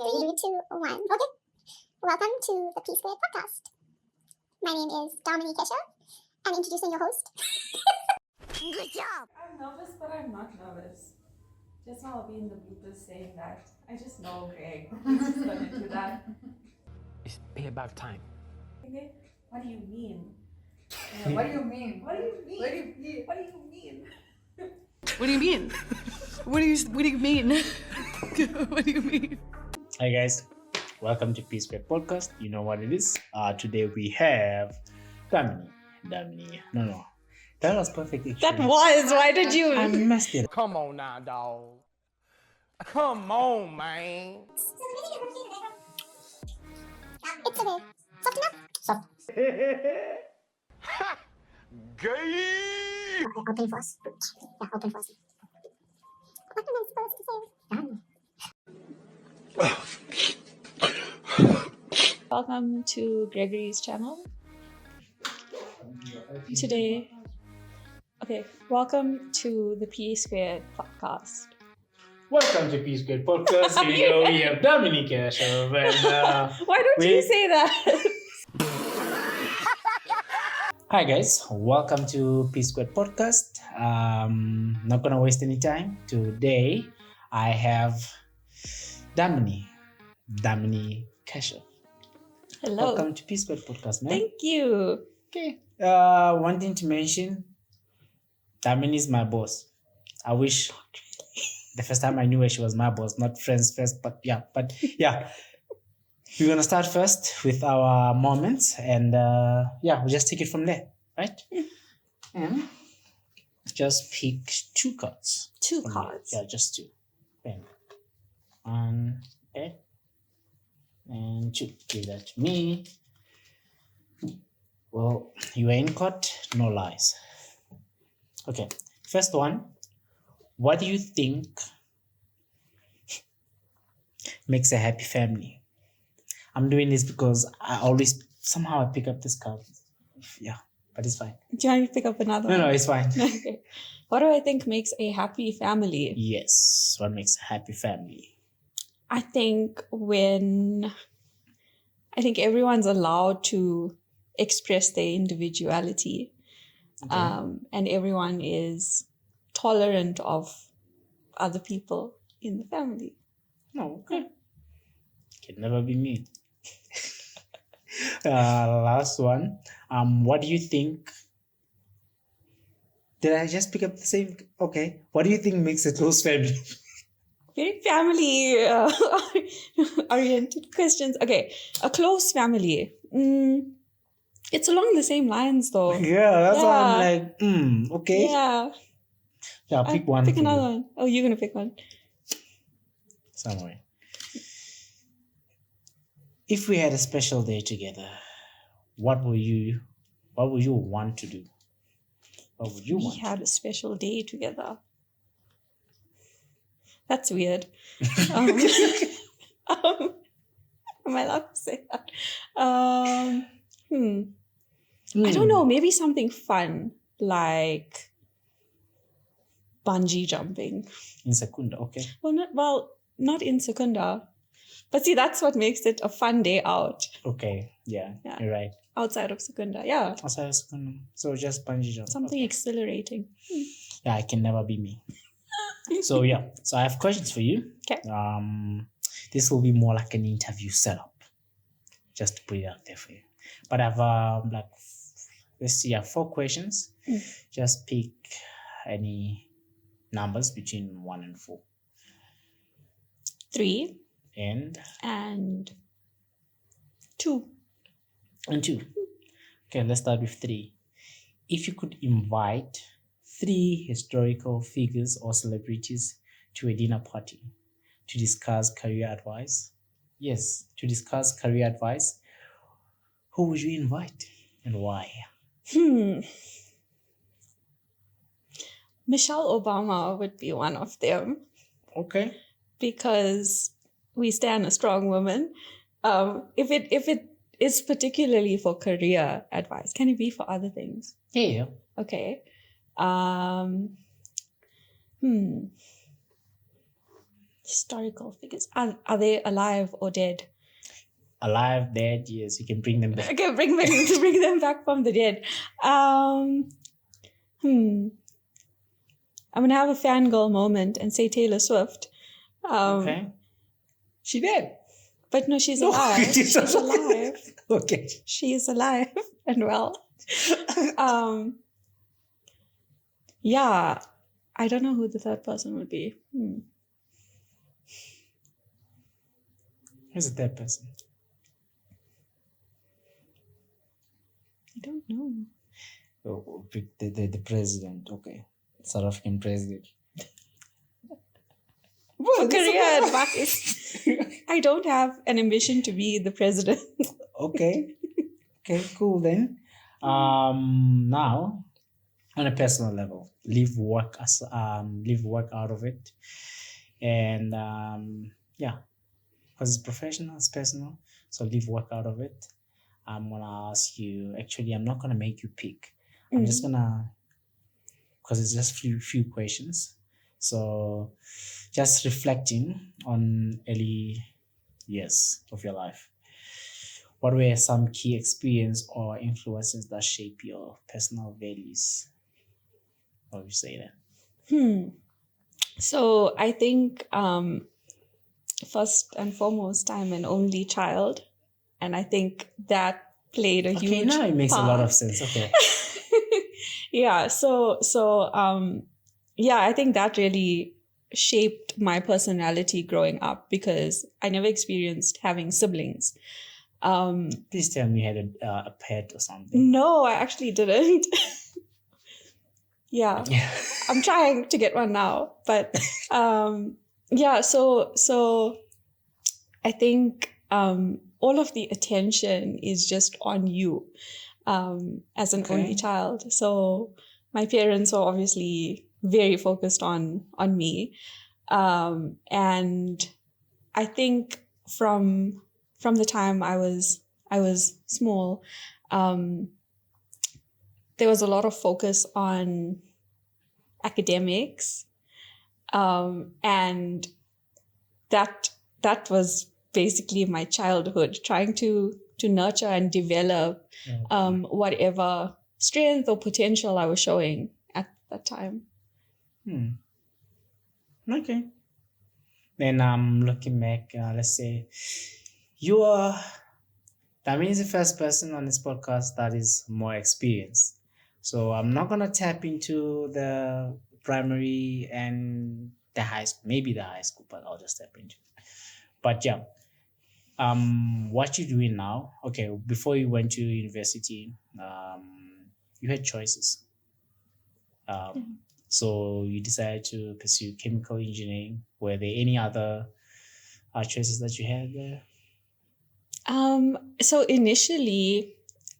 3, 2, 1. Okay. Welcome to the P Squared podcast. My name is Damini Keshav. I'm introducing your host. Good job. I'm nervous, but I'm not nervous. Just now I'll be in the bloopers saying that. I just know Greg. He's just gonna do that. It's payback time. Okay? What do you mean? What do you mean? What do you mean? What do you mean? What do you mean? What do you mean? What do you mean? What do you mean? Hi guys, welcome to P Squared Podcast. You know what it is. Today we have Damini. No, that was perfect. Actually. That was. Why did you? I messed it. Come on now, dog. Come on, man. It's okay. Soft enough? Soft. Gay. Open force. Yeah, open force. What am I supposed to say? Welcome to Gregory's channel. Today, welcome to the P Squared podcast. Welcome to P Squared Podcast. Here we have Damini Keshav and Why don't you say that? hi guys, welcome to P Squared Podcast. Not gonna waste any time. Today I have Damini Keshav. Hello. Welcome to P Squared Podcast, man. Thank you. Okay. One thing to mention, Damini is my boss. I wish the first time I knew her, she was my boss, not friends first, but yeah. We're gonna start first with our moments, and we'll just take it from there, right? And just pick two cards. Two cards. Yeah, just two. Bang. One, okay. And two. Give that to me. Well, you are in court, no lies. Okay, first one. What do you think makes a happy family? I'm doing this because I always somehow I pick up this card. Yeah, but it's fine. Do you want me to pick up another one? No, it's fine. Okay. What do I think makes a happy family? Yes, what makes a happy family? I think everyone's allowed to express their individuality. Okay. And everyone is tolerant of other people in the family. No, okay. Can never be me. Last one. What do you think? Did I just pick up the same? Okay. What do you think makes a close family? Very family oriented questions. Okay, a close family. It's along the same lines though. Yeah, that's why I'm like, okay. Yeah. Yeah, pick one. Pick another one. Oh, you're gonna pick one. Somewhere. If we had a special day together, what would you want to do? What would you want? We had a special day together. That's weird. Am I allowed to say that? I don't know. Maybe something fun like bungee jumping. In Secunda, okay. Not in Secunda. But see, that's what makes it a fun day out. Okay, yeah. You're right. Outside of Secunda, yeah. Outside of Secunda. So just bungee jump. Something exhilarating. Yeah, it can never be me. So I have questions for you. Okay. This will be more like an interview setup, just to put it out there for you. But I've let's see, 4 questions. Just pick any numbers between 1 and 4. 3 and 2. And 2. Okay, let's start with 3. If you could invite 3 historical figures or celebrities to a dinner party to discuss career advice. Yes, to discuss career advice. Who would you invite and why? Michelle Obama would be one of them. Okay. Because we stand a strong woman. If it is particularly for career advice, can it be for other things? Yeah. Okay. Historical figures. Are they alive or dead? Alive, dead, yes, you can bring them back. Okay, bring them back from the dead. I'm gonna have a fangirl moment and say Taylor Swift. Okay. She dead. But no, she's No, alive. she's She's alive. Okay. She is alive and well. Yeah, I don't know who the third person would be. Who's the third person? I don't know. Oh, the president. Okay. South African president. For career advice, I don't have an ambition to be the president. Okay. Okay, cool then. Now, on a personal level, leave work out of it. And yeah, because it's professional, it's personal. So leave work out of it. I'm gonna ask you, actually, I'm not gonna make you pick. I'm just gonna, because it's just few questions. So just reflecting on early years of your life. What were some key experience or influences that shape your personal values? What would you say then? So I think first and foremost, I'm an only child. And I think that played a huge Okay, now it makes part. a lot of sense. Okay. Yeah. So yeah, I think that really shaped my personality growing up because I never experienced having siblings. Please tell me you had a pet or something. No, I actually didn't. Yeah. I'm trying to get one now, but yeah, so I think all of the attention is just on you as an only child. So my parents are obviously very focused on me, and I think from the time I was small, there was a lot of focus on academics, and that was basically my childhood, trying to nurture and develop whatever strength or potential I was showing at that time. Okay. Then looking back, let's say Damini is the first person on this podcast that is more experienced. So I'm not gonna tap into the primary and the high school, maybe the high school, but I'll just tap into it. But yeah, what you're doing now, okay, before you went to university, you had choices. So you decided to pursue chemical engineering. Were there any other choices that you had there? So initially,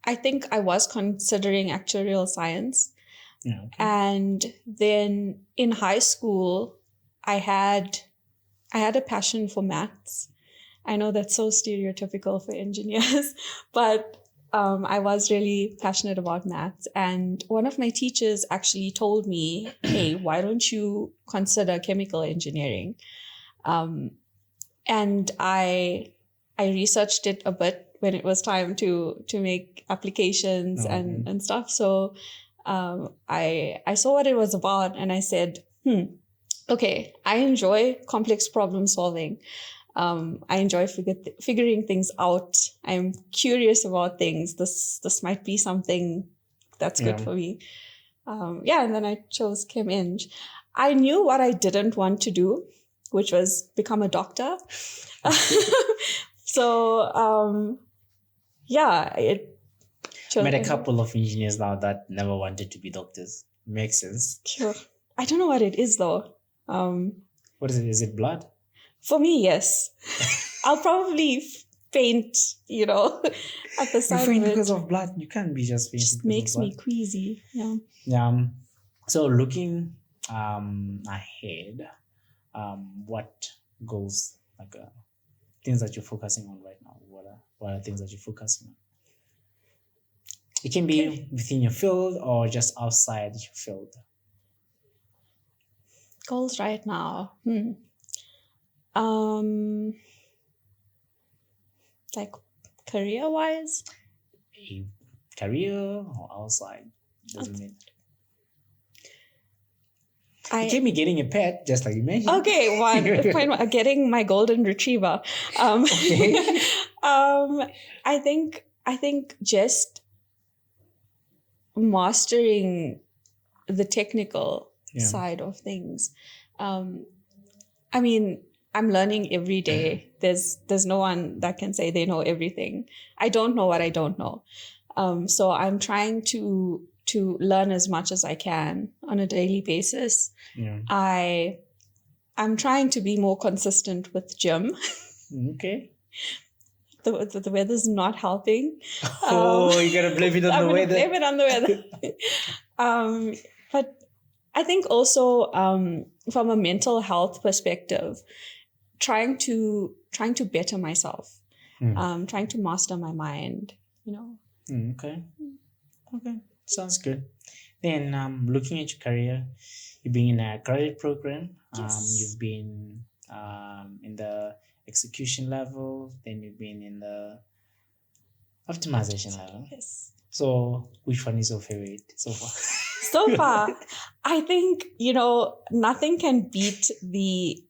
I think I was considering actuarial science. Yeah, okay. And then in high school, I had a passion for maths. I know that's so stereotypical for engineers, but I was really passionate about maths. And one of my teachers actually told me, hey, why don't you consider chemical engineering? And I researched it a bit when it was time to make applications and stuff. So I saw what it was about and I said, okay, I enjoy complex problem solving. I enjoy figuring things out. I'm curious about things. This might be something that's good for me. And then I chose Chem Eng. I knew what I didn't want to do, which was become a doctor. So, met a couple of engineers now that never wanted to be doctors. Makes sense. Sure. I don't know what it is though. What is it? Is it blood? For me, yes. I'll probably faint, at the sight You faint of it. because of blood. You can't be just fainting. Just makes me queasy. Yeah. Yeah. So looking ahead, what goals, things that you're focusing on right now? What are things that you're focusing on? It can be within your field or just outside your field. Goals right now. Like career-wise? A career or outside? Doesn't matter. You can't be getting a pet, just like you mentioned. Okay, point one, getting my golden retriever. Okay. I think just mastering the technical side of things. I mean, I'm learning every day. There's no one that can say they know everything. I don't know what I don't know. So I'm trying to learn as much as I can on a daily basis. Yeah. I'm trying to be more consistent with gym. Okay. The weather's not helping. You gotta blame it on the weather. Blame it on the weather. But I think also from a mental health perspective, trying to better myself, trying to master my mind. Okay. Sounds good. Then looking at your career, you've been in a credit program. Yes. You've been in the execution level. Then you've been in the optimization level. Yes. So which one is your favorite so far? So far, I think, nothing can beat the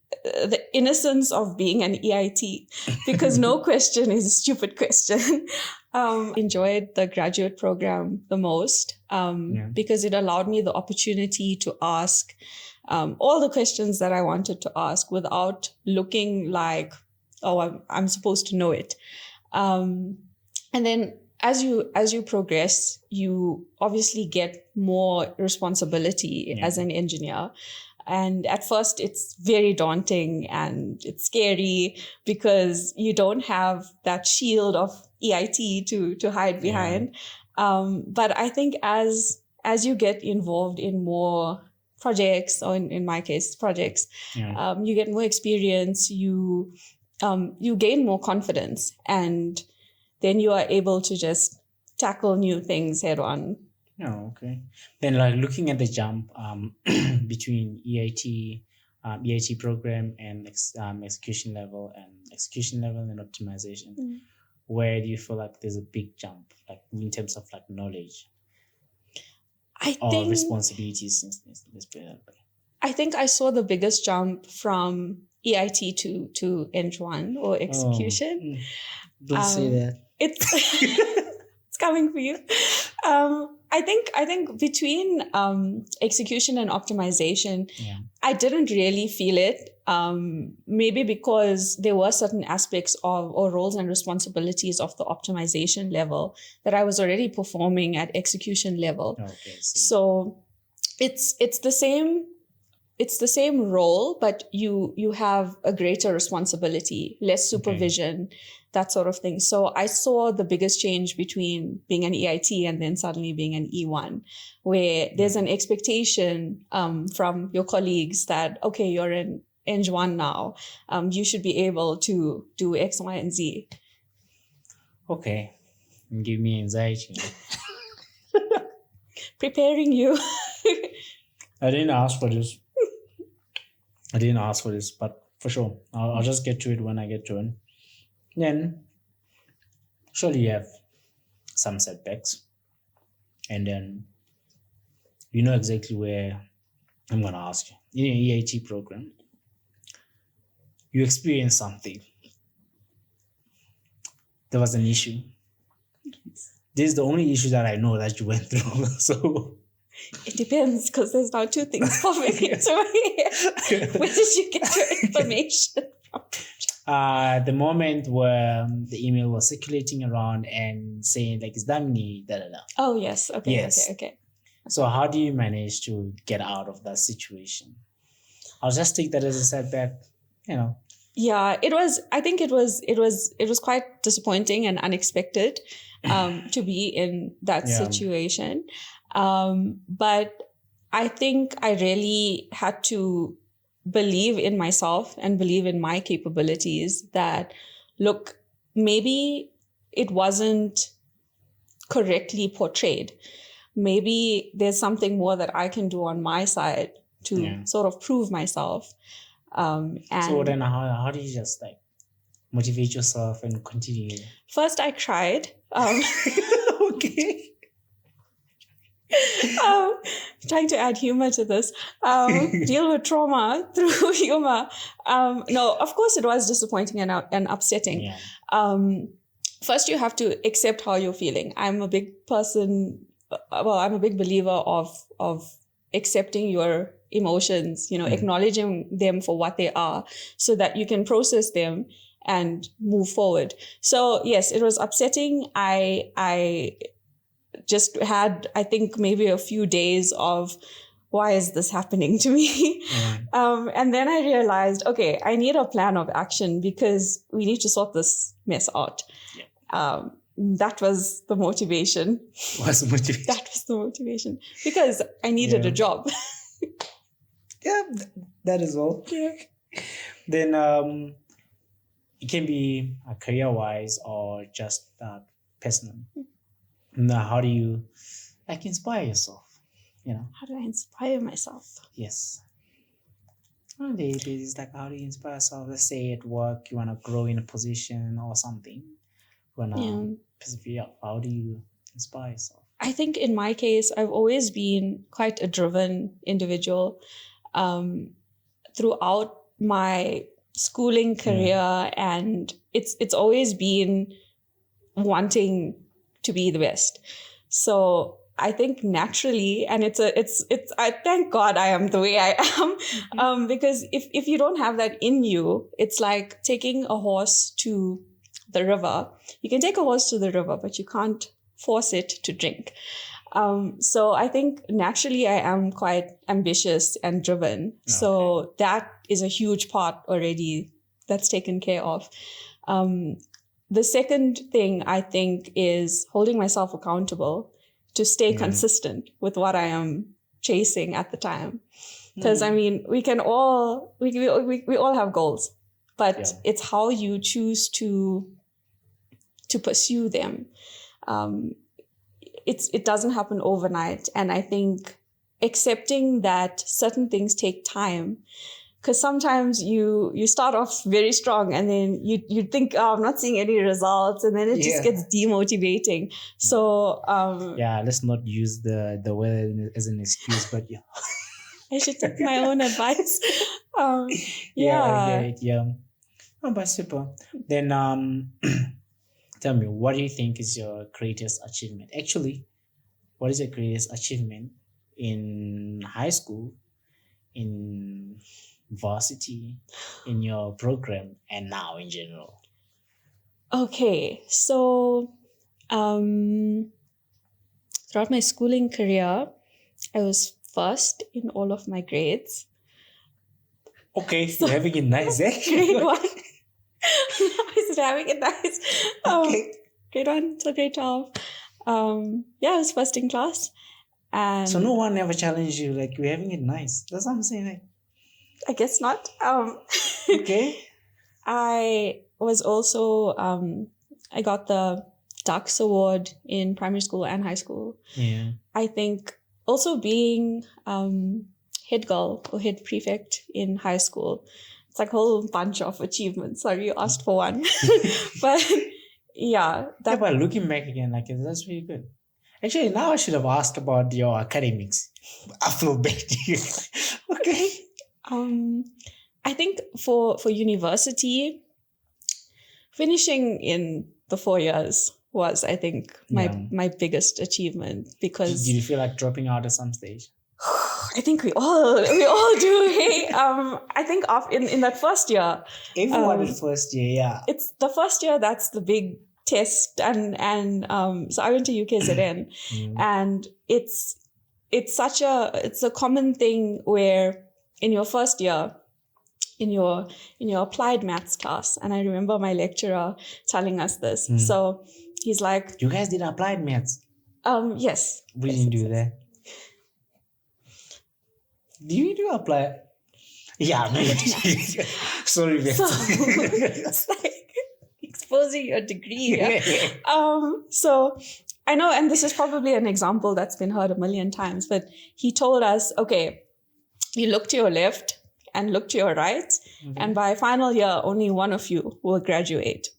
innocence of being an EIT, because no question is a stupid question. Enjoyed the graduate program the most because it allowed me the opportunity to ask all the questions that I wanted to ask without looking like, oh, I'm supposed to know it. And then as you progress, you obviously get more responsibility as an engineer. And at first, it's very daunting and it's scary because you don't have that shield of EIT to hide behind. But I think as you get involved in more projects, or in my case, projects, you get more experience, you gain more confidence, and then you are able to just tackle new things head on. Oh, okay. Then like looking at the jump between EIT program and execution level and optimization, where do you feel like there's a big jump, like in terms of like knowledge or responsibilities? Let's put it that way. I think I saw the biggest jump from EIT to Eng1 or execution. Don't say that. It's coming for you. I think between execution and optimization, I didn't really feel it. Maybe because there were certain aspects of or roles and responsibilities of the optimization level that I was already performing at execution level. Okay, so it's the same role, but you have a greater responsibility, less supervision, that sort of thing. So I saw the biggest change between being an EIT and then suddenly being an E1, where there's an expectation from your colleagues that, okay, you're in Eng1 now. You should be able to do X, Y, and Z. Okay. Give me anxiety. Preparing you. I didn't ask for this, but for sure, I'll just get to it when I get to it. Then, surely you have some setbacks, and then you know exactly where I'm going to ask you. In your EIT program, you experienced something. There was an issue. This is the only issue that I know that you went through. So it depends, because there's now two things popping into my head. Where did you get your information from? The moment where the email was circulating around and saying like, it's Damini, da da da. Oh yes. Okay. Yes. Okay. So how do you manage to get out of that situation? I'll just take that as a setback, Yeah, I think it was quite disappointing and unexpected to be in that situation. But I think I really had to believe in myself and believe in my capabilities that, look, maybe it wasn't correctly portrayed. Maybe there's something more that I can do on my side to sort of prove myself. And So then how do you just like motivate yourself and continue? first I cried. Okay. Trying to add humor to this, deal with trauma through humor. No, of course it was disappointing and upsetting. Yeah. First, you have to accept how you're feeling. I'm a big person. Well, I'm a big believer of accepting your emotions, acknowledging them for what they are so that you can process them and move forward. So yes, it was upsetting. I just had, I think, maybe a few days of, why is this happening to me? And then I realized, okay, I need a plan of action because we need to sort this mess out. That was the motivation. What's the motivation? That was the motivation because I needed a job. Yeah, that is all. Yeah. Then it can be career-wise or just personal. Now, how do you inspire yourself? How do I inspire myself? Yes. It's like, how do you inspire yourself? Let's say at work you want to grow in a position or something. You want to persevere. How do you inspire yourself? I think in my case, I've always been quite a driven individual. Throughout my schooling career, and it's always been wanting to be the best. So I think naturally, and I thank God I am the way I am, because if you don't have that in you, it's like taking a horse to the river. You can take a horse to the river, but you can't force it to drink. So I think naturally I am quite ambitious and driven. Okay. So that is a huge part already that's taken care of. The second thing I think is holding myself accountable to stay consistent with what I am chasing at the time. Because I mean, we all have goals, but it's how you choose to pursue them. It doesn't happen overnight. And I think accepting that certain things take time, because sometimes you start off very strong and then you think, I'm not seeing any results, and then it just gets demotivating. So let's not use the weather as an excuse, but I should take my own advice. I get it. Yeah. Oh, but super. Then tell me, what do you think is your greatest achievement? Actually, what is your greatest achievement in high school, in varsity, in your program, and now in general? Okay, so throughout my schooling career, I was first in all of my grades. Okay, so you're having it nice, eh? Grade 1. I was having it nice. Okay. Grade 1 till grade 12. I was first in class. And so no one ever challenged you, like, you're having it nice. That's what I'm saying. Like, I guess not. Okay. I was also, I got the Ducks Award in primary school and high school. Yeah. I think also being head girl or head prefect in high school, it's like a whole bunch of achievements. Sorry, you asked for one. But but looking back again, like, that's really good. Actually, now I should have asked about your academics. I feel bad. Okay. I think for university, finishing in the 4 years was, I think, my biggest achievement, because did you feel like dropping out at some stage? I think we all do. Hey, I think in that first year, everyone in first year, yeah. It's the first year that's the big test, and so I went to UKZN, and it's a common thing where in your first year, in your applied maths class, and I remember my lecturer telling us this. So he's like, "You guys did applied maths?" Yes. We didn't do that. Do you do apply? Yeah, maybe. Sorry, so, it's like exposing your degree. Yeah? So I know, and this is probably an example that's been heard a million times, but he told us, okay, you look to your left and look to your right. And by final year, only one of you will graduate.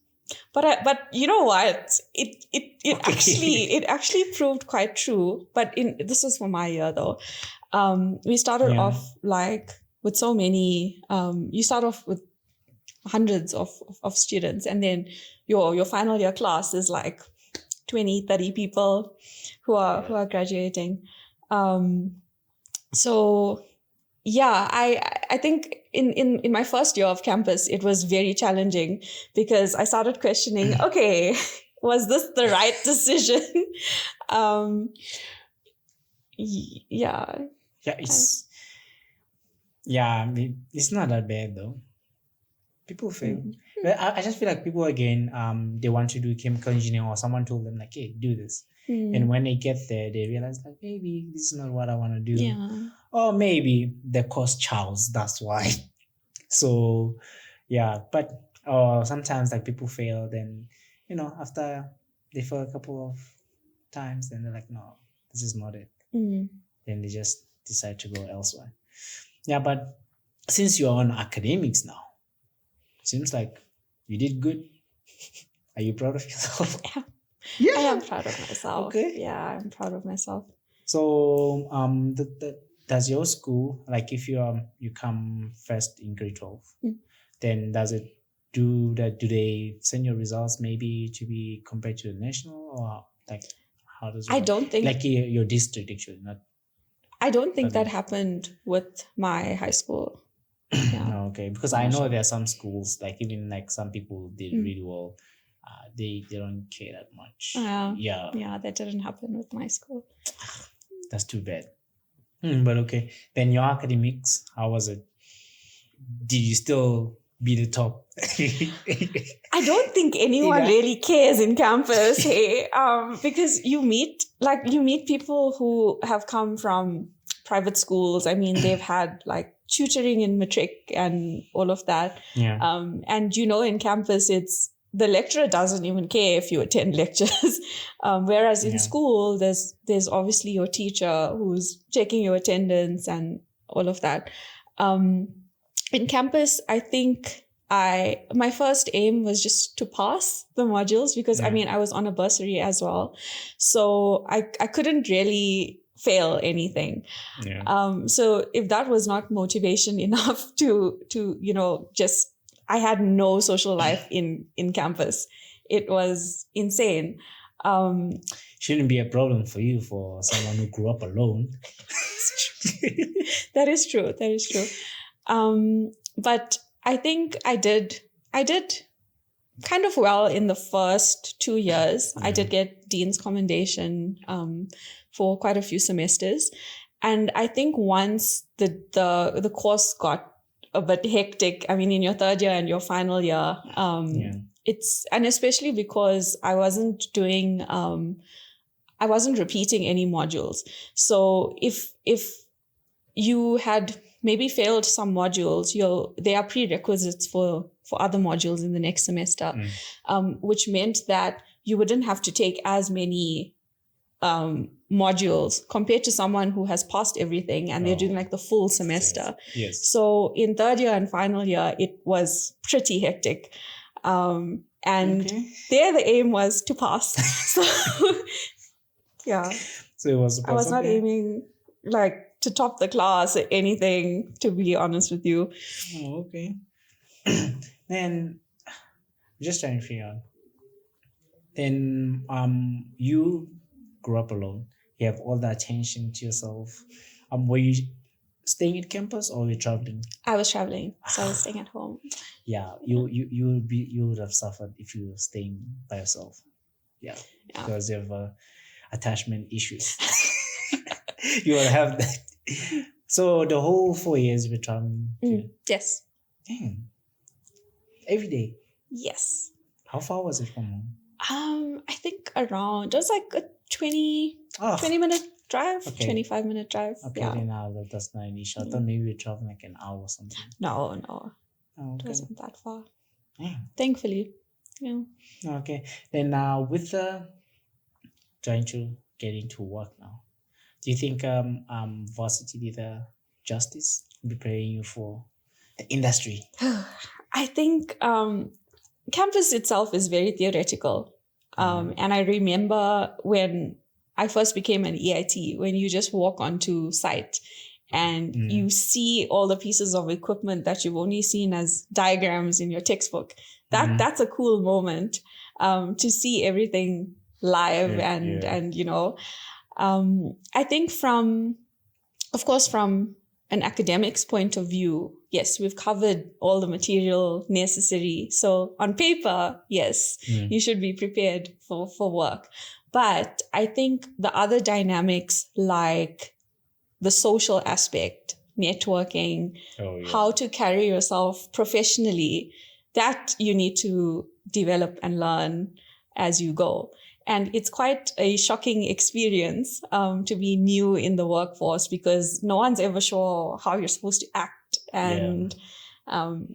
But you know what? It actually proved quite true. But this was for my year though. We started off like with so many. You start off with hundreds of students, and then your final year class is like 20, 30 people who are graduating. So yeah, I think in my first year of campus, it was very challenging because I started questioning, okay, was this the right decision? Yeah. Yeah, it's it's not that bad though. People fail. But I just feel like people again, they want to do chemical engineering, or someone told them like, hey, do this. And when they get there, they realize like, maybe this is not what I want to do. Yeah. Or maybe they cost Charles, that's why. So yeah, but sometimes like people fail, then after they fail a couple of times, then they're like, no, this is not it. Then they just decide to go elsewhere. Yeah, but since you're on academics now, seems like you did good. Are you proud of yourself? Yeah. I am proud of myself. Okay. Yeah, I'm proud of myself. So does your school, like if you come first in grade 12, then does it do they send your results maybe to be compared to the national, or like how does it I work? don't think like your district actually, not I don't think that happened with my high school. Yeah. Okay, because I know there are some schools, like even like some people did really well, they don't care that much. Yeah, that didn't happen with my school. That's too bad. But okay, then your academics, how was it? Did you still be the top? I don't think anyone really cares in campus, hey, because you meet people who have come from private schools. I mean, they've had like tutoring in matric and all of that. Yeah. And in campus, the lecturer doesn't even care if you attend lectures. Whereas in school, there's obviously your teacher who's checking your attendance and all of that. In campus, I think my first aim was just to pass the modules because I mean, I was on a bursary as well. So I couldn't really fail anything. So if that was not motivation enough to just, I had no social life in campus. It was insane. Shouldn't be a problem for you, for someone who grew up alone. That is true. But I think I did kind of well in the first 2 years. I did get Dean's Commendation for quite a few semesters. And I think once the course got a bit hectic, I mean, in your third year and your final year, and especially because I wasn't repeating any modules. So if you had maybe failed some modules, there are prerequisites for other modules in the next semester, which meant that you wouldn't have to take as many modules compared to someone who has passed everything and they're doing like the full semester. Yes. So in third year and final year, it was pretty hectic. And there the aim was to pass. So yeah. So it was. I was not aiming like to top the class or anything, to be honest with you. Oh, okay. Then just trying to figure out. Then you grew up alone. You have all the attention to yourself. Were you staying at campus or were you traveling? I was traveling, so I was staying at home. Yeah, you would have suffered if you were staying by yourself. Yeah. Because you have attachment issues. You will have that. So the whole 4 years you were traveling. Yes. Damn. Every day. Yes. How far was it from home? I think it was like a 20-minute drive, 25-minute drive. Okay, yeah. then that's not an issue. I thought maybe we're traveling like an hour or something. No. Oh, okay. It wasn't that far. Yeah. Thankfully. Yeah. Okay. Then with trying to get into work now, do you think Varsity did justice preparing you for the industry? I think campus itself is very theoretical. And I remember when I first became an EIT, when you just walk onto site and you see all the pieces of equipment that you've only seen as diagrams in your textbook. That's a cool moment to see everything live and you know, I think from an academics point of view, yes, we've covered all the material necessary. So on paper, yes, you should be prepared for work. But I think the other dynamics like the social aspect, networking, how to carry yourself professionally, that you need to develop and learn as you go. And it's quite a shocking experience to be new in the workforce because no one's ever sure how you're supposed to act. And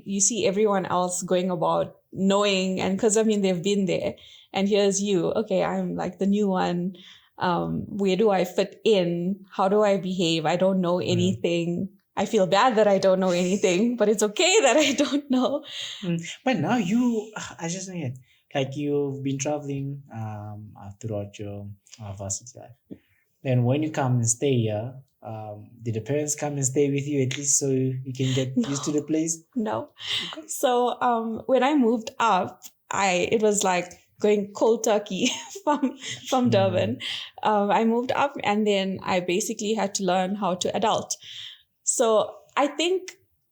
you see everyone else going about knowing, and because I mean, they've been there. And here's you. Okay, I'm like the new one. Where do I fit in? How do I behave? I don't know anything. I feel bad that I don't know anything, but it's okay that I don't know. But now I just know it. Like you've been traveling throughout your varsity life. Then when you come and stay here, did the parents come and stay with you at least so you can get used to the place? No. So when I moved up, it was like going cold turkey from Durban. I moved up and then I basically had to learn how to adult. So I think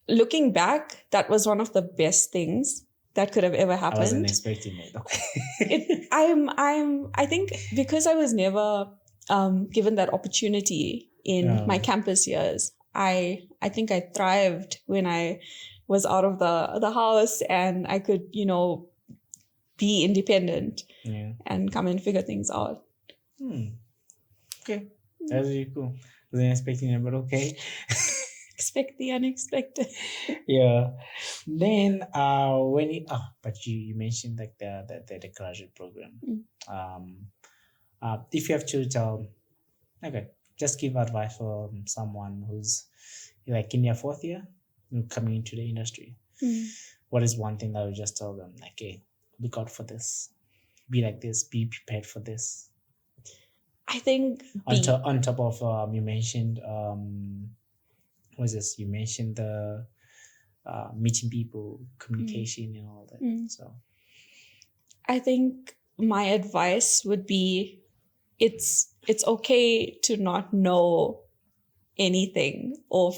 looking back, that was one of the best things that could have ever happened. I wasn't expecting it. I think because I was never given that opportunity in my campus years, I think I thrived when I was out of the house and I could, you know, be independent and come and figure things out. Okay, that's really cool. Wasn't expecting it, but okay. Expect the unexpected. Yeah. Then but you mentioned like the graduate program. If you have to tell, just give advice for someone who's like in their fourth year, coming into the industry. What is one thing that I would just tell them? Like, hey, look out for this. Be like this. Be prepared for this. I think on top of you mentioned you mentioned the meeting people, communication and all that. So I think my advice would be it's okay to not know anything or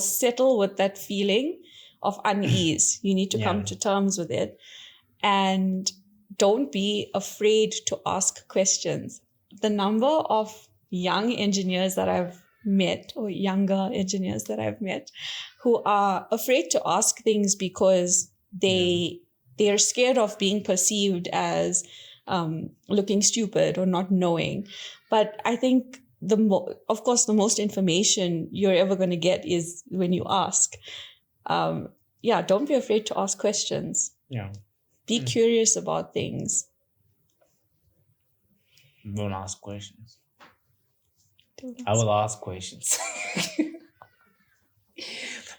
settle with that feeling of unease. You need to come to terms with it and don't be afraid to ask questions. The number of young engineers that I've met or younger engineers that I've met who are afraid to ask things because they're scared of being perceived as looking stupid or not knowing. But I think of course the most information you're ever going to get is when you ask. Don't be afraid to ask questions. Be curious about things. Don't ask questions. I will ask questions.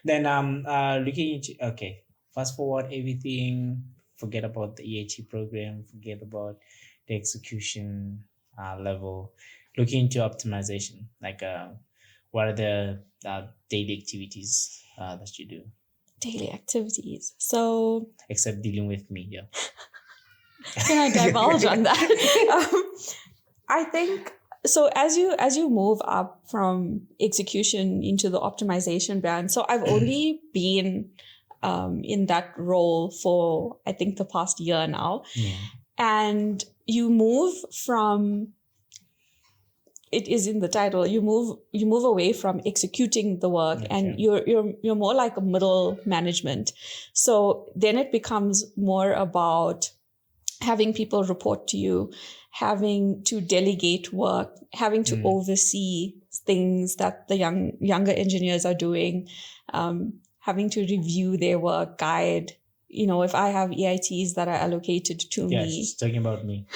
Then looking into fast forward everything, forget about the EIT program, forget about the execution level, looking into optimization, like what are the daily activities that you do? Daily activities. So except dealing with me, Can I divulge on that? I think so. As you move up from execution into the optimization band, so I've only been in that role for I think the past year now, and you move from. It is in the title. You move away from executing the work, and you're more like a middle management. So then it becomes more about having people report to you, having to delegate work, having to oversee things that the younger engineers are doing, having to review their work, guide. You know, if I have EITs that are allocated to me. Yeah, she's talking about me.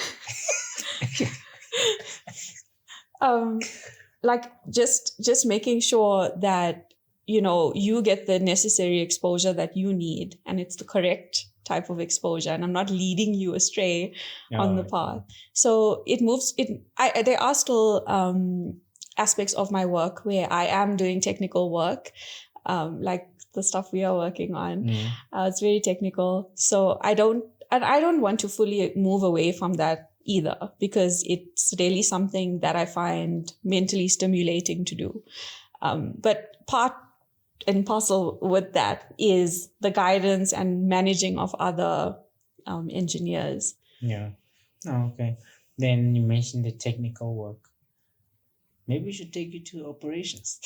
Like just making sure that you get the necessary exposure that you need, and it's the correct type of exposure, and I'm not leading you astray on the path. So it moves. There are still aspects of my work where I am doing technical work, like the stuff we are working on. It's very technical. So I don't want to fully move away from that either, because it's really something that I find mentally stimulating to do. But part and parcel with that is the guidance and managing of other engineers. Yeah. Oh, okay. Then you mentioned the technical work. Maybe we should take you to operations.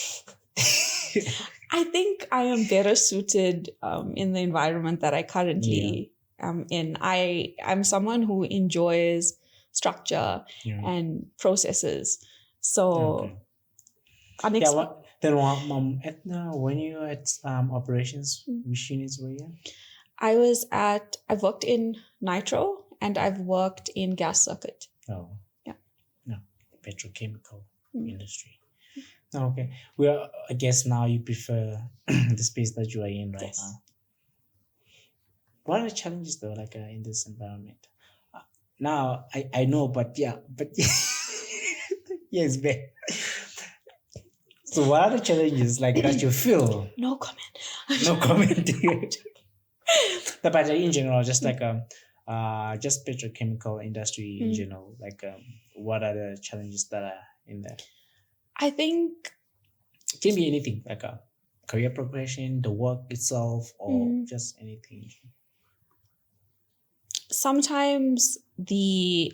I think I am better suited in the environment that I currently am in. I'm someone who enjoys structure and processes. So when you were at operations, which units were you? I've worked in nitro and I've worked in gas circuit. Oh. Yeah. No, petrochemical industry. Oh, okay. Well, I guess now you prefer the space that you are in right now. What are the challenges though, like in this environment? Now I know, but yes, babe. So what are the challenges like that you feel? No comment. No comment. But in general, just like just petrochemical industry in general, like what are the challenges that are in there? I think it can be anything, like a career progression, the work itself, or just anything. Sometimes the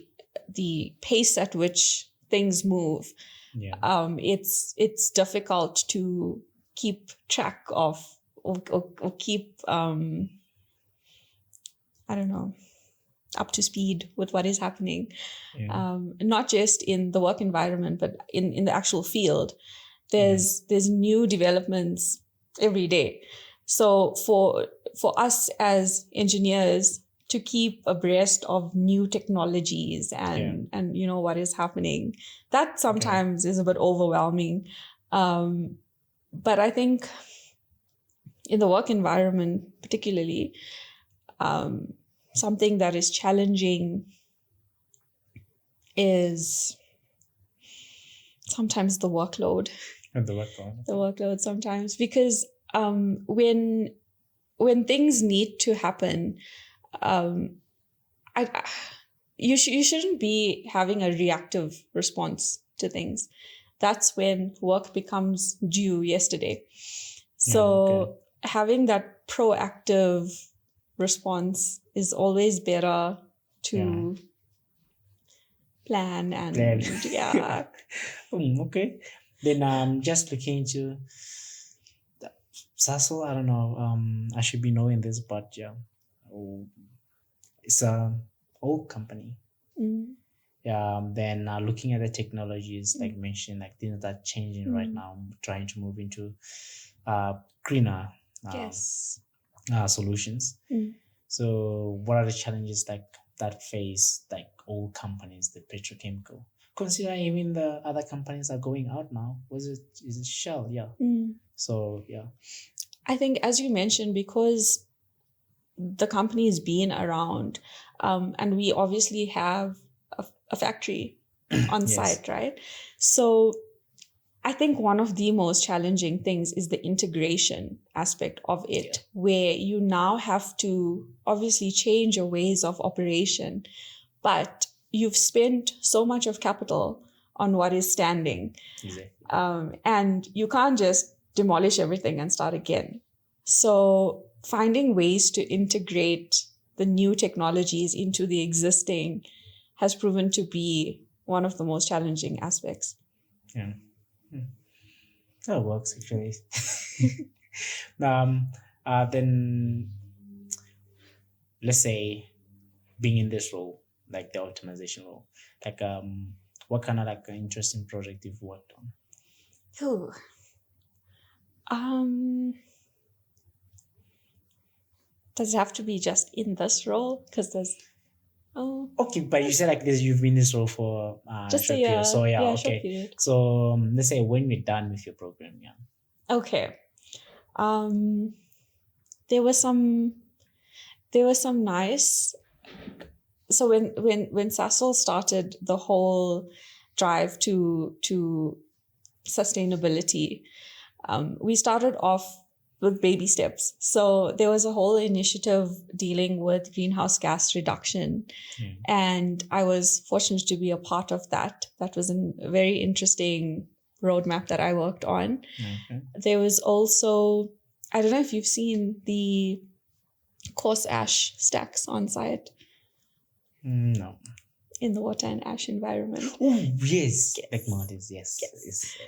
pace at which things move, it's difficult to keep track of or keep up to speed with what is happening. Not just in the work environment, but in the actual field. There's new developments every day. So for us as engineers to keep abreast of new technologies and what is happening, that sometimes is a bit overwhelming. But I think in the work environment particularly, something that is challenging is sometimes the workload. The workload sometimes, because when things need to happen, you shouldn't be having a reactive response to things. That's when work becomes due yesterday. So having that proactive response is always better to plan and okay. Then just looking into Sasol, I don't know, I should be knowing this, but it's a old company. Then looking at the technologies, like mentioned, like things that are changing right now, trying to move into greener solutions. So what are the challenges like that face like old companies, the petrochemical? Considering even the other companies are going out now. Is it Shell? Yeah. So I think, as you mentioned, because the company has been around, and we obviously have a factory on site, right? So I think one of the most challenging things is the integration aspect of it, where you now have to obviously change your ways of operation, but you've spent so much of capital on what is standing. And you can't just demolish everything and start again. So finding ways to integrate the new technologies into the existing has proven to be one of the most challenging aspects. That works actually. Then let's say being in this role, like the optimization role, like what kind of like interesting project you've worked on? Does it have to be just in this role? Because there's okay, but you said like this, you've been in this role for just short a year. period. So Short okay. period. So let's say when we're done with your program, Okay. There were some nice. So when Sasol started the whole drive to sustainability, we started off with baby steps. So there was a whole initiative dealing with greenhouse gas reduction. And I was fortunate to be a part of that. That was a very interesting roadmap that I worked on. Okay. There was also, I don't know if you've seen the coarse ash stacks on site No. in the water and ash environment. Oh, yes. Like mountains, yes.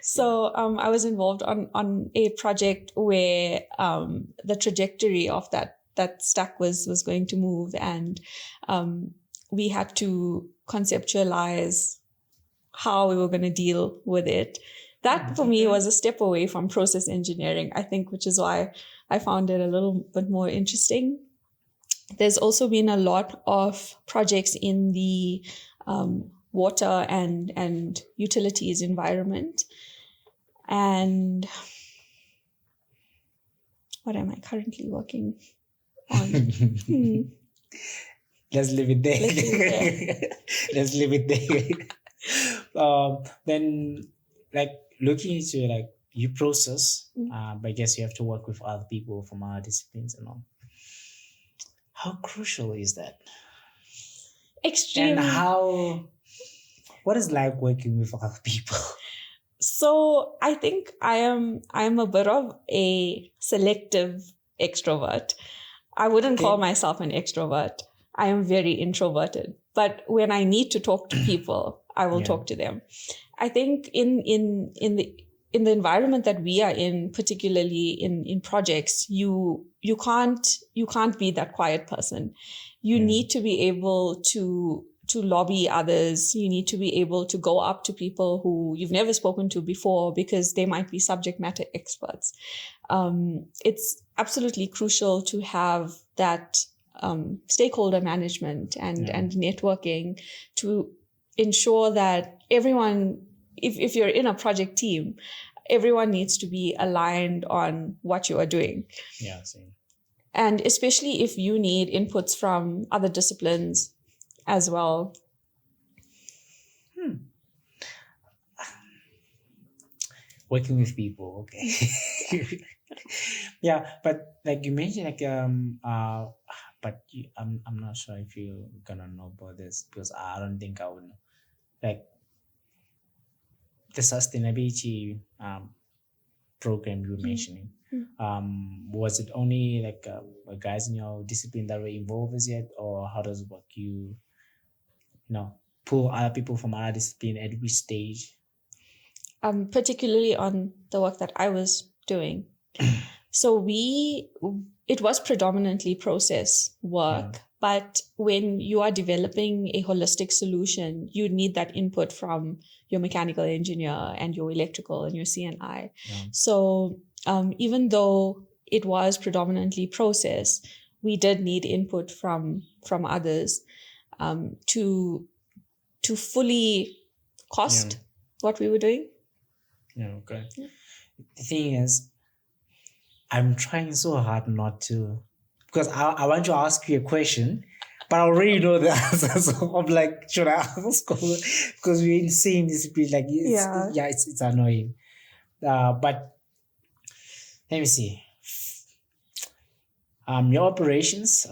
So I was involved on a project where the trajectory of that stack was going to move, and we had to conceptualize how we were going to deal with it. That for me was a step away from process engineering, I think, which is why I found it a little bit more interesting. There's also been a lot of projects in the water and utilities environment. And what am I currently working on? Let's leave it there. Let's leave it there. Then, like, looking into like you process, but I guess you have to work with other people from other disciplines and all. How crucial is that? Extreme. And what is like working with other people? So I think I'm a bit of a selective extrovert. I wouldn't call myself an extrovert. I am very introverted. But when I need to talk to people, I will talk to them. I think in the environment that we are in, particularly in projects, you can't be that quiet person. You need to be able to lobby others. You need to be able to go up to people who you've never spoken to before because they might be subject matter experts. It's absolutely crucial to have that stakeholder management and networking to ensure that everyone, if you're in a project team, everyone needs to be aligned on what you are doing. Yeah, same. And especially if you need inputs from other disciplines as well. Working with people, okay. Yeah, but like you mentioned, like I'm not sure if you're gonna know about this because I don't think I would know. Like the sustainability program you were mentioning. Was it only like guys in your discipline that were involved as yet, or how does it work? You pull other people from other discipline at which stage? Particularly on the work that I was doing. So it was predominantly process work, but when you are developing a holistic solution, you need that input from your mechanical engineer and your electrical and your CNI. So even though it was predominantly process, we did need input from others to fully cost what we were doing. Yeah, okay. The thing is, I'm trying so hard not to, because I want to ask you a question, but I already know the answer. So I'm like, should I ask? Because we're in the same discipline. Like, it's annoying. But let me see. Your operations,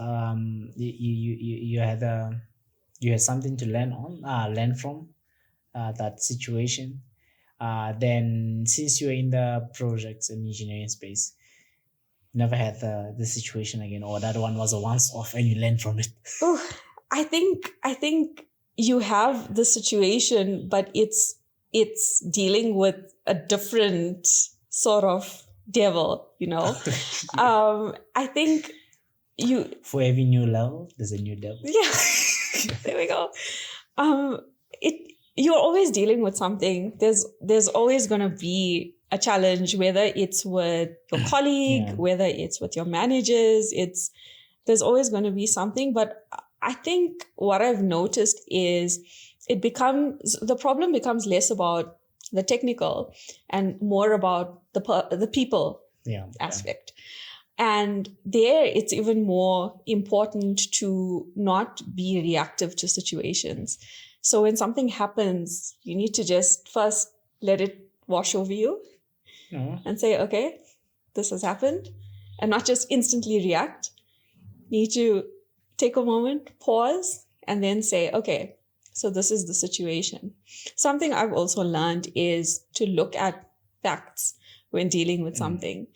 you had something to learn from that situation. Then since you're in the projects and engineering space, never had the situation again, or that one was a once-off and you learned from it? Oh, I think you have the situation, but it's dealing with a different sort of devil, I think for every new level, there's a new devil. Yeah, there we go. You're always dealing with something. There's always going to be a challenge, whether it's with your colleague, whether it's with your managers. There's always going to be something. But I think what I've noticed is the problem becomes less about the technical and more about the people aspect. And there, it's even more important to not be reactive to situations. So when something happens, you need to just first let it wash over you and say, okay, this has happened, and not just instantly react. You need to take a moment, pause, and then say, okay, so this is the situation. Something I've also learned is to look at facts when dealing with something.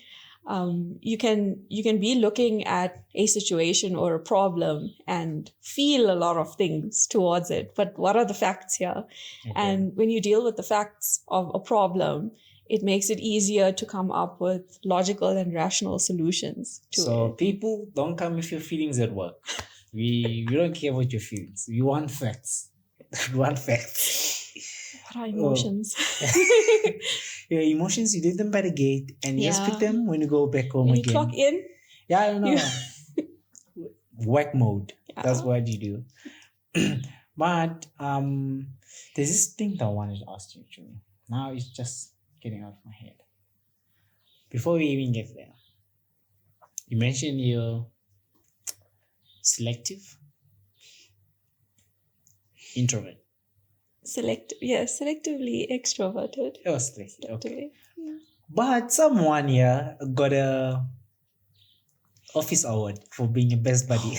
You can be looking at a situation or a problem and feel a lot of things towards it, but what are the facts here? Okay. And when you deal with the facts of a problem, it makes it easier to come up with logical and rational solutions to it. So people, don't come with your feelings at work. We don't care about your feelings. We want facts. We want facts. What are emotions? Your emotions, you leave them by the gate and you just pick them when you go back home again. You clock in. Yeah, I know. Work mode. Yeah. That's what you do. But there's this thing that I wanted to ask you actually. Now it's just getting out of my head. Before we even get there, you mentioned you're selective introvert. Selectively extroverted. Oh, selective. Okay. Yeah. But someone here got a office award for being a best buddy.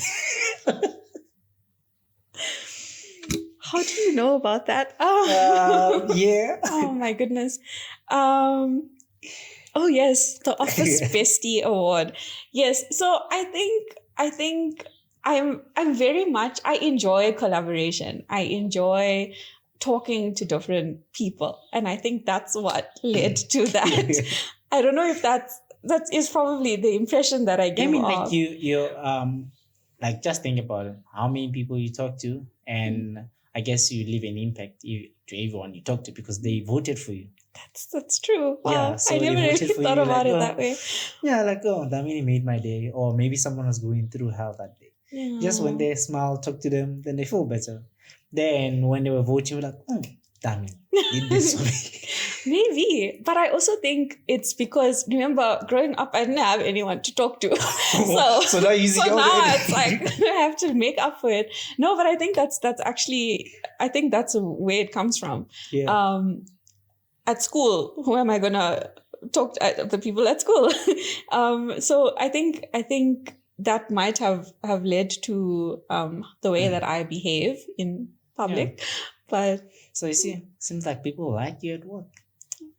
How do you know about that? Yeah. Oh my goodness. Oh yes, the Office Bestie Award. Yes. So I think I'm very much, I enjoy collaboration. I enjoy talking to different people. And I think that's what led to that. I don't know if that is probably the impression that I give off. Like you like just think about it. How many people you talk to, and I guess you leave an impact to everyone you talk to because they voted for you. That's true. Wow. Yeah, so I never really thought about it that way. Yeah, like, oh, Damini made my day. Or maybe someone was going through hell that day. Yeah. Just when they smile, talk to them, then they feel better. Then when they were voting, we're like, oh, Damini did this for me. Maybe. But I also think it's because, remember, growing up, I didn't have anyone to talk to. so now it's like, I have to make up for it. No, but I think that's actually, I think that's where it comes from. Yeah. At school, who am I going to talk to? The people at school. So I think that might have led to the way that I behave in public. Yeah. But so you see, seems like people like you at work.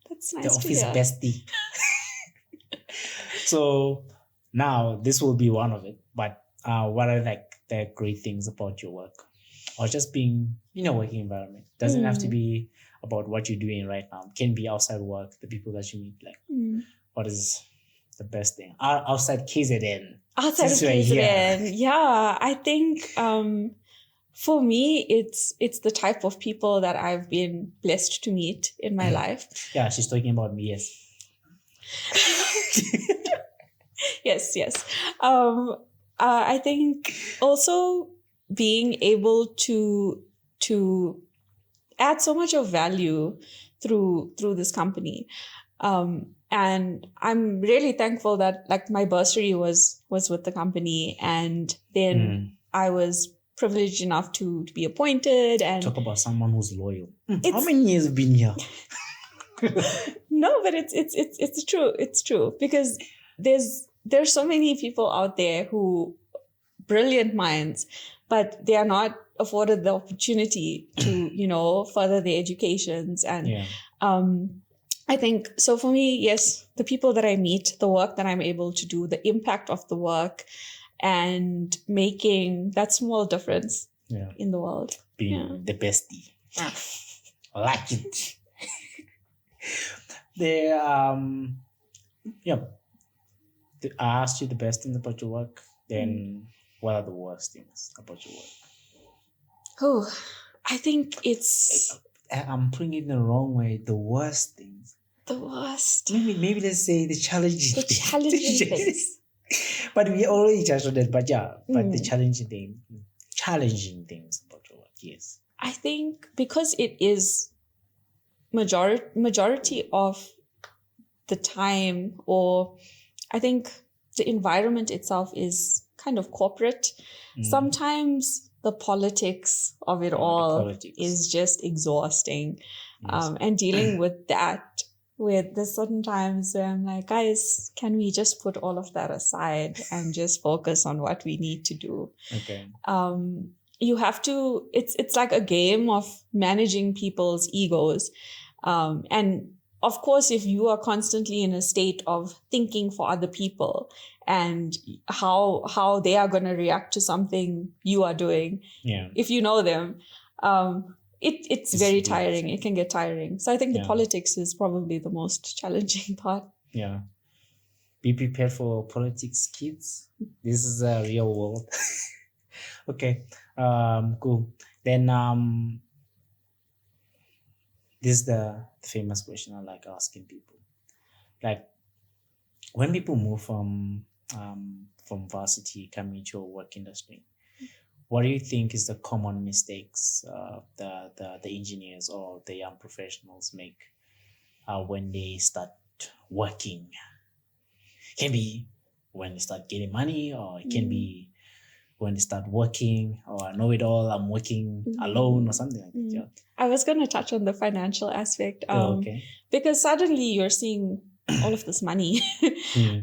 That's nice. The office bestie. So now this will be one of it. But what are like the great things about your work, or just being in a working environment? Doesn't have to be about what you're doing right now. It can be outside work, the people that you meet. Like, what is the best thing outside KZN? Outside of KZN, yeah. I think for me, it's the type of people that I've been blessed to meet in my life. Yeah, she's talking about me. Yes. yes. I think also being able to add so much of value through this company. And I'm really thankful that like my bursary was with the company, and then I was privileged enough to be appointed. And talk about someone who's loyal. How many years have you been here? No, but it's true. It's true because there's so many people out there who brilliant minds, but they are not afforded the opportunity to further their educations. And I think so for me, yes, the people that I meet, the work that I'm able to do, the impact of the work, and making that small difference in the world. Being the bestie. I like it. I asked you the best things about your work. Then what are the worst things about your work? Oh, I think it's... I'm putting it in the wrong way. The worst things. The worst. Maybe let's say the challenging things. The challenging things. But we already touched on that. But the challenging things about your work, yes. I think because it is majority of the time, or I think the environment itself is kind of corporate. Sometimes the politics of it all is just exhausting. Yes. And dealing with that, with there's certain times where I'm like, guys, can we just put all of that aside and just focus on what we need to do? Okay. You have to, it's like a game of managing people's egos. And of course, if you are constantly in a state of thinking for other people and how they are going to react to something you are doing, if you know them, it's very tiring. It can get tiring. So I think the politics is probably the most challenging part. Yeah. Be prepared for politics, kids. This is a real world. Okay. Cool. Then this is the famous question I like asking people. Like, when people move from varsity coming into a work industry, what do you think is the common mistakes the engineers or the young professionals make when they start working? It can be when they start getting money, or it can be when they start working, or I know it all, I'm working alone or something like that. Yeah. I was going to touch on the financial aspect Okay. because suddenly you're seeing all of this money.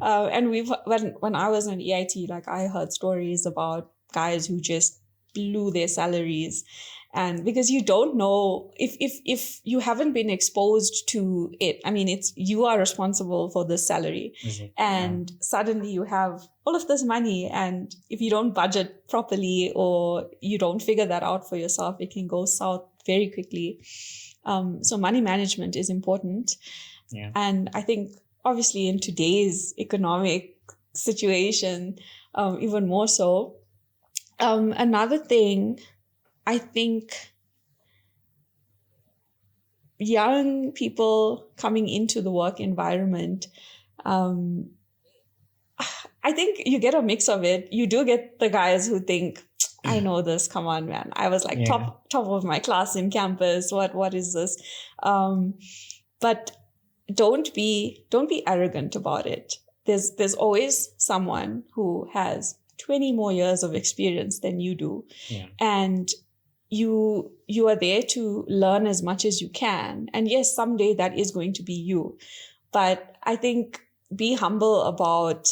And when I was in EIT, like I heard stories about guys who just blew their salaries. And because you don't know if you haven't been exposed to it, I mean, you are responsible for this salary, and suddenly you have all of this money. And if you don't budget properly or you don't figure that out for yourself, it can go south very quickly. So money management is important. Yeah. And I think obviously in today's economic situation, even more so. Another thing, I think young people coming into the work environment, I think you get a mix of it. You do get the guys who think, I know this, come on, man. I was like top of my class in campus. What is this? But don't be arrogant about it. There's always someone who has 20 more years of experience than you do. And you are there to learn as much as you can. And yes, someday that is going to be you. But I think be humble about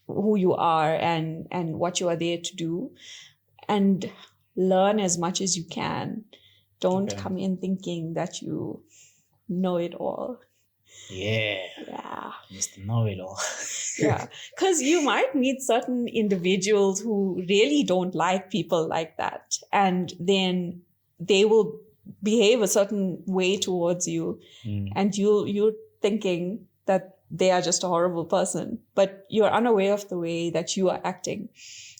who you are and what you are there to do, and learn as much as you can. Don't come in thinking that you know it all. Yeah. Mr. Know-it-all. Yeah, because you might meet certain individuals who really don't like people like that, and then they will behave a certain way towards you, and you're thinking that they are just a horrible person, but you're unaware of the way that you are acting.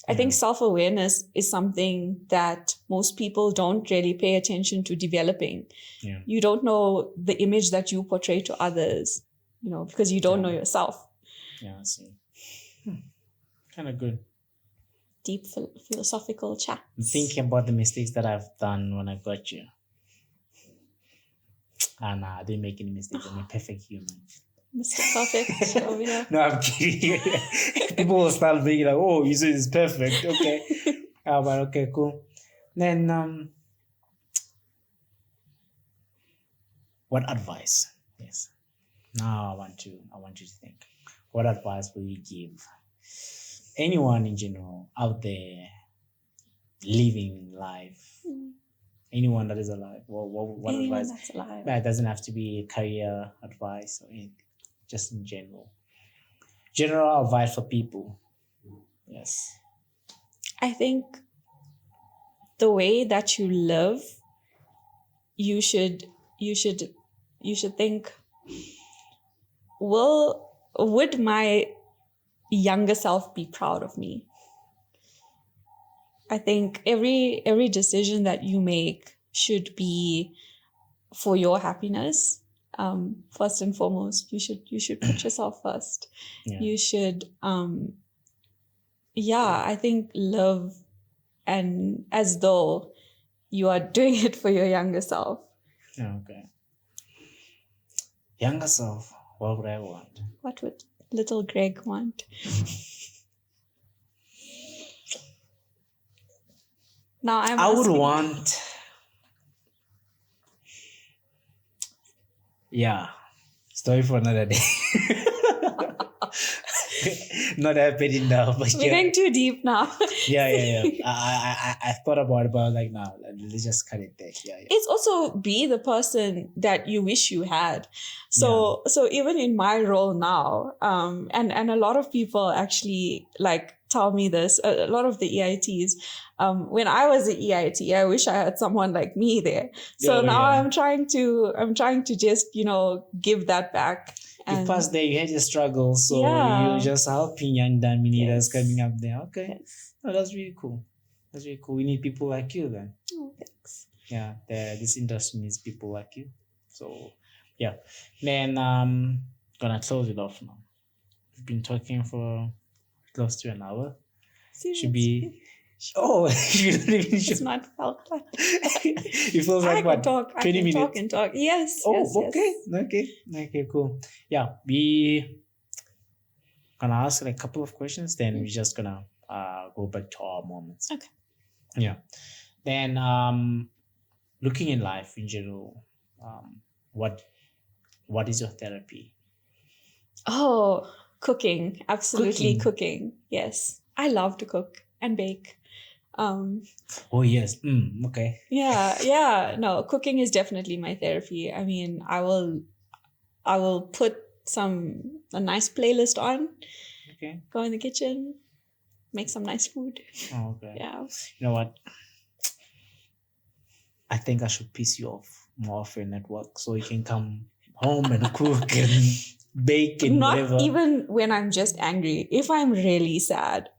I think self-awareness is something that most people don't really pay attention to developing. You don't know the image that you portray to others, because you don't know yourself. Yeah, I see. Kind of good. Deep philosophical chat. Thinking about the mistakes that I've done when I got you. And I didn't make any mistakes. I'm a perfect human. Mr. Perfect over here. No, I'm kidding. People will start being like, oh, you say it's perfect. Okay. But okay, cool. Then, what advice? Yes. Now I want you to think. What advice will you give anyone in general out there living life? Anyone that is alive. What Anyone advice? that's alive. But it doesn't have to be career advice or anything. Just in general. General advice for people. Yes. I think the way that you live, you should think, would my younger self be proud of me? I think every decision that you make should be for your happiness. First and foremost, you should put yourself first. You should, I think live and as though you are doing it for your younger self. Okay. Younger self, what would I want? What would little Greg want? Now I would asking. want. Yeah, story for another day. Not happening now, but We're going too deep now. yeah. I thought about it, but I was like, no, let's just cut it there. Yeah. It's also be the person that you wish you had. So even in my role now, and a lot of people actually like tell me this, a lot of the EITs, when I was at EIT, I wish I had someone like me there. So now I'm trying to just, give that back. You passed there, you had your struggles, so you're just helping young Damini that's coming up there. Okay. Yes. Oh, that's really cool. That's really cool. We need people like you then. Oh, thanks. Yeah, this industry needs people like you. So, yeah. Then, gonna close it off now. We've been talking for close to an hour. Seriously? Should be. Oh, you don't even It's not felt like it feels like what? 20 minutes? Talk and talk. Yes. Oh, yes, okay. yes. Okay, cool. Yeah, we gonna ask like a couple of questions, then we're just gonna go back to our moments. Okay. Yeah. Then looking in life in general, what is your therapy? Oh, cooking. Absolutely cooking. Yes. I love to cook and bake. Oh yes. Okay. Yeah. No, cooking is definitely my therapy. I mean, I will put a nice playlist on, Okay. go in the kitchen, make some nice food. Oh, okay. Yeah. You know what? I think I should piss you off more often at work so you can come home and cook and bake and Not whatever. even when I'm just angry. If I'm really sad,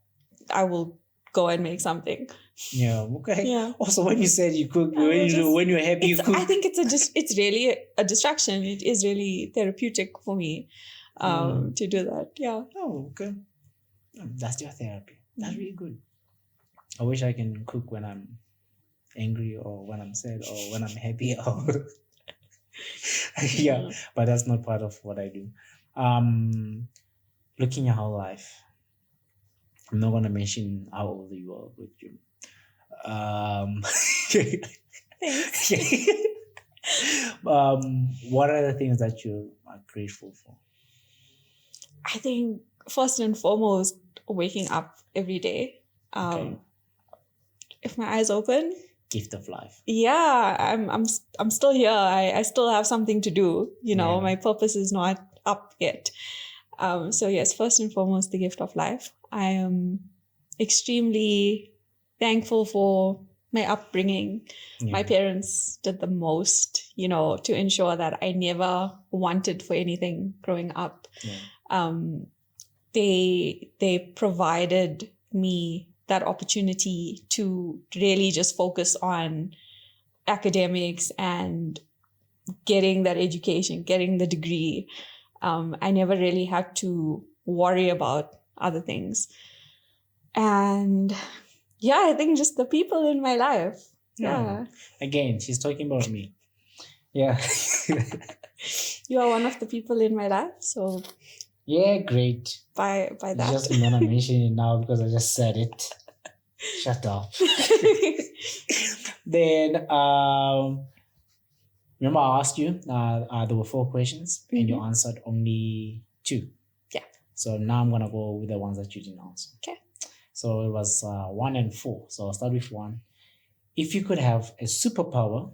I will go and make something. Yeah. Okay. Yeah. Also, when you said you cook, I will when you're happy, you cook. I think it's really a distraction. It is really therapeutic for me to do that. Yeah. Oh, okay. That's your therapy. That's really good. I wish I can cook when I'm angry or when I'm sad or when I'm happy. Or yeah, but that's not part of what I do. Looking at whole life. I'm not gonna mention how old you are, but you. Thanks. What are the things that you are grateful for? I think first and foremost, waking up every day. Okay. If my eyes open, Gift of life. yeah, I'm still here. I still have something to do. Yeah. My purpose is not up yet. So yes, first and foremost, the gift of life. I am extremely thankful for my upbringing. Yeah. My parents did the most, to ensure that I never wanted for anything growing up. Yeah. They provided me that opportunity to really just focus on academics and getting that education, getting the degree. I never really had to worry about other things. And yeah, I think just the people in my life. Yeah. Again, she's talking about me. Yeah. You are one of the people in my life. So Yeah, great. by You that. just want to mention it now because I just said it. Shut up. Then, remember I asked you, there were 4 questions and you answered only 2. Yeah. So now I'm going to go with the ones that you didn't answer. Okay. So it was 1 and 4. So I'll start with 1. If you could have a superpower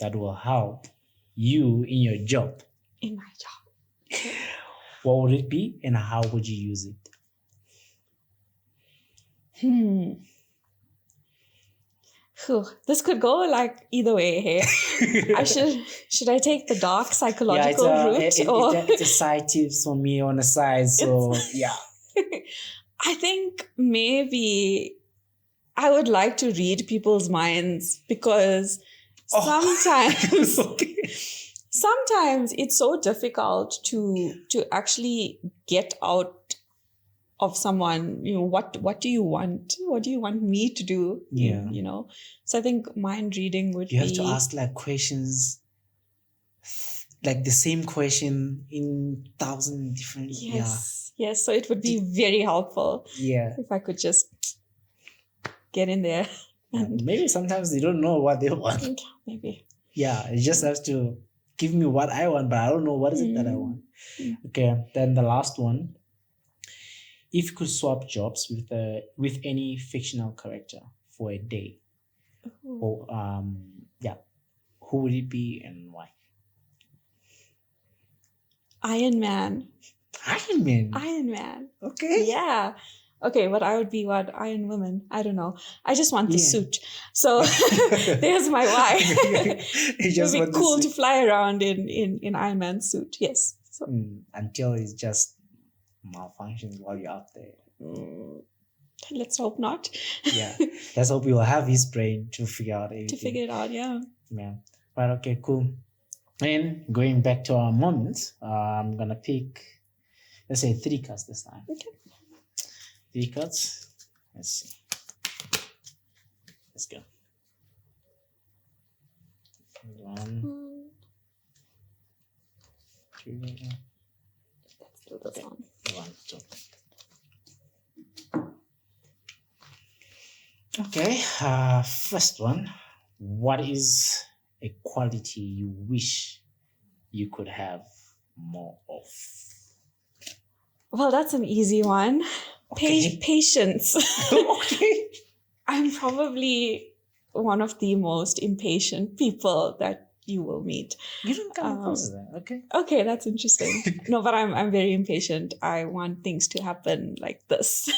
that will help you in your job, In my job. what would it be and how would you use it? Phew, this could go like either way. Hey, should I take the dark psychological route it's a side tips for me on the side. So yeah. I think maybe I would like to read people's minds because sometimes sometimes it's so difficult to actually get out of someone, what do you want? What do you want me to do? Yeah. So I think mind reading would You have be... to ask like questions like the same question in thousand different Yes. So it would be very helpful yeah. if I could just get in there. And Maybe sometimes they don't know what they want. maybe. Yeah, you just have to give me what I want, but I don't know what is it that I want. Okay, then the last one. If you could swap jobs with any fictional character for a day, or who would it be and why? Iron Man. Iron Man. Iron Man. Okay. Yeah. Okay, but I would be what? Iron Woman. I don't know. I just want the Yeah. suit. So there's my why. It would be cool to fly around in Iron Man's suit. Yes. So, until it just malfunctions while you're out there. let's hope not. Yeah. Let's hope you'll have his brain to figure out everything. To figure it out, yeah. Yeah. But okay, cool. And going back to our moments, I'm gonna pick, let's say 3 cards this time. Okay. 3 cards. Let's see. Let's go. 1, 2. Let's do this one. 1, 2. Okay. First one. What is a quality you wish you could have more of? Well, that's an easy one. Okay. Patience. Okay. I'm probably one of the most impatient people that you will meet. You don't come across that. Okay. Okay, that's interesting. No, but I'm very impatient. I want things to happen like this.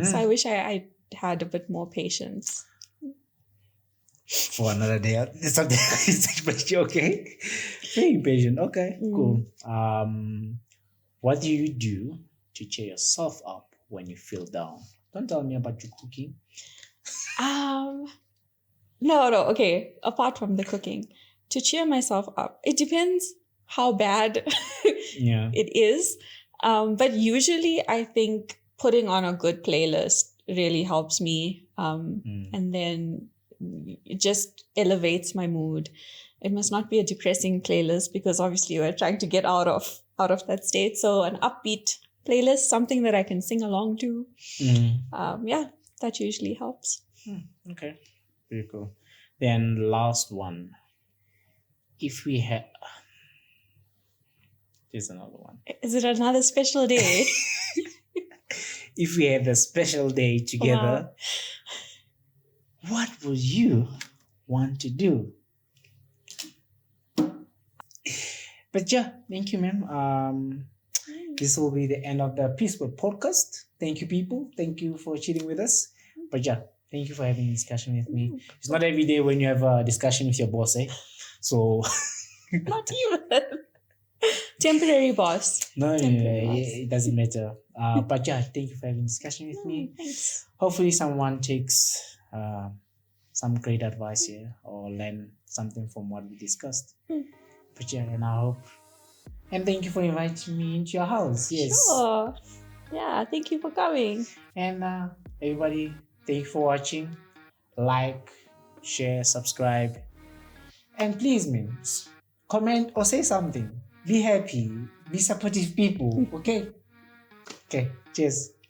So I wish I had a bit more patience. For another day. Something but you're okay. Very impatient. Okay, cool. What do you do to cheer yourself up when you feel down? Don't tell me about your cooking. No, okay. Apart from the cooking, to cheer myself up, it depends how bad Yeah. it is. But usually I think putting on a good playlist really helps me. And then it just elevates my mood. It must not be a depressing playlist because obviously we're trying to get out of that state. So an upbeat playlist, something that I can sing along to. That usually helps. Okay. Very cool. Then last one. If we had... There's another one. Is it another special day? If we had a special day together, what would you want to do? But yeah, thank you, ma'am. This will be the end of the Peaceful podcast. Thank you, people. Thank you for chilling with us. But yeah, thank you for having a discussion with me. It's not every day when you have a discussion with your boss, eh? So... Not even. Temporary boss. No, Temporary boss. it doesn't matter. But yeah, thank you for having a discussion with me. Thanks. Hopefully someone takes some great advice here or learn something from what we discussed. But yeah, and I hope. And thank you for inviting me into your house. Yes. Sure. Yeah, thank you for coming. And everybody, thank you for watching. Like, share, subscribe. And please, man, comment or say something. Be happy. Be supportive people. Okay? Okay. Cheers.